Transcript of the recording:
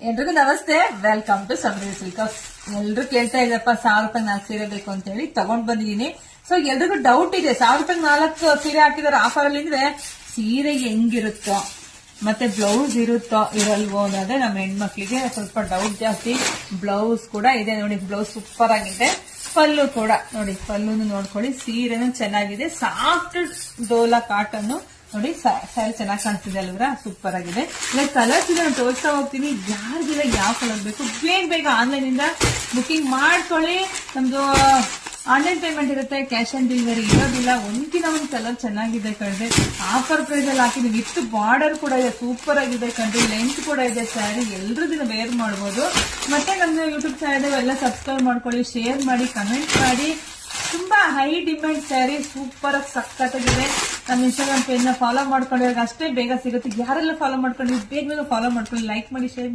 ಎಲ್ರಿಗೂ ನಮಸ್ತೆ, welcome to Samriddhi silk. ಎಲ್ರು ಕೇಳ್ತಾ ಇದ್ದಪ್ಪ 1000 ರೂಪಾಯಿ 4 ಸೀರೆ ಬೇಕು ಅಂತ ಹೇಳಿ ತಗೊಂಡ್ ಬಂದಿದೀನಿ. ಸೊ ಎಲ್ರಿಗೂ ಡೌಟ್ ಇದೆ, 1000 ರೂಪಾಯಿ 4 ಸೀರೆ ಹಾಕಿದಾರೆ ಆಫರ್ ಅಲ್ಲಿ ಅಂದ್ರೆ ಸೀರೆ ಹೆಂಗಿರುತ್ತೋ ಮತ್ತೆ ಬ್ಲೌಸ್ ಇರುತ್ತೋ ಇರಲ್ವೋ ಅನ್ನೋದೇ ನಮ್ಮ ಹೆಣ್ಮಕ್ಳಿಗೆ ಸ್ವಲ್ಪ ಡೌಟ್ ಜಾಸ್ತಿ. ಬ್ಲೌಸ್ ಕೂಡ ಇದೆ ನೋಡಿ, ಬ್ಲೌಸ್ ಸೂಪರ್ ಆಗಿದೆ. ಪಲ್ಲು ಕೂಡ ನೋಡಿ, ಪಲ್ಲುನು ನೋಡ್ಕೊಳ್ಳಿ, ಸೀರೆನೂ ಚೆನ್ನಾಗಿದೆ. ಸಾಫ್ಟ್ ಡೋಲಾ ಕಾಟನ್ ನೋಡಿ, ಸ್ಯಾರಿ ಚೆನ್ನಾಗಿ ಕಾಣಿಸ್ತಿದೆ ಅಲ್ವರ, ಸೂಪರ್ ಆಗಿದೆ. ಲೈಕ್ ಕಲರ್ಸ್ ಇದೆ, ನಾನು ತೋರಿಸ್ತಾ ಹೋಗ್ತೀನಿ. ಯಾರಿಗೆಲ್ಲ ಯಾವ ಕಲರ್ ಬೇಕು ಬೇಗ ಆನ್ಲೈನ್ ಇಂದ ಬುಕಿಂಗ್ ಮಾಡ್ಕೊಳ್ಳಿ. ನಮ್ದು ಆನ್ಲೈನ್ ಪೇಮೆಂಟ್ ಇರುತ್ತೆ, ಕ್ಯಾಶ್ ಆನ್ ಡೆಲಿವರಿ ಇರೋದಿಲ್ಲ. ಒಂದಿನ ಒಂದು ಕಲರ್ ಚೆನ್ನಾಗಿದೆ ಕಣ್ರಿ, ಆಫರ್ ಪ್ರೈಸ್ ಅಲ್ಲಿ ಹಾಕಿದ್ವಿ. ವಿತ್ ಬಾರ್ಡರ್ ಕೂಡ ಇದೆ, ಸೂಪರ್ ಆಗಿದೆ ಕಣ್ರಿ. ಲೆಂತ್ ಕೂಡ ಇದೆ ಸ್ಯಾರಿ, ಎಲ್ರು ದಿನ ವೇರ್ ಮಾಡಬಹುದು. ಮತ್ತೆ ನಮ್ಮ ಯೂಟ್ಯೂಬ್ ಚಾನಲ್ ಎಲ್ಲ ಸಬ್ಸ್ಕ್ರೈಬ್ ಮಾಡ್ಕೊಳ್ಳಿ, ಶೇರ್ ಮಾಡಿ, ಕಮೆಂಟ್ ಮಾಡಿ. ತುಂಬಾ ಹೈ ಡಿಮ್ಯಾಂಡ್ ಸ್ಯಾರಿ, ಸೂಪರ್ ಆಗಿ ಸಖತ್ತಾಗಿದೆ. ನಮ್ಮ ಇನ್ಸ್ಟಾಗ್ರಾಮ್ ಪೇಜ್ ನ ಫಾಲೋ ಮಾಡ್ಕೊಂಡ್ರೆ ಅಷ್ಟೇ ಬೇಗ ಸಿಗುತ್ತೆ. ಯಾರೆಲ್ಲ ಫಾಲೋ ಮಾಡ್ಕೊಂಡ್ರೆ ಬೇಗ ಫಾಲೋ ಮಾಡ್ಕೊಳ್ಳಿ, ಲೈಕ್ ಮಾಡಿ, ಶೇರ್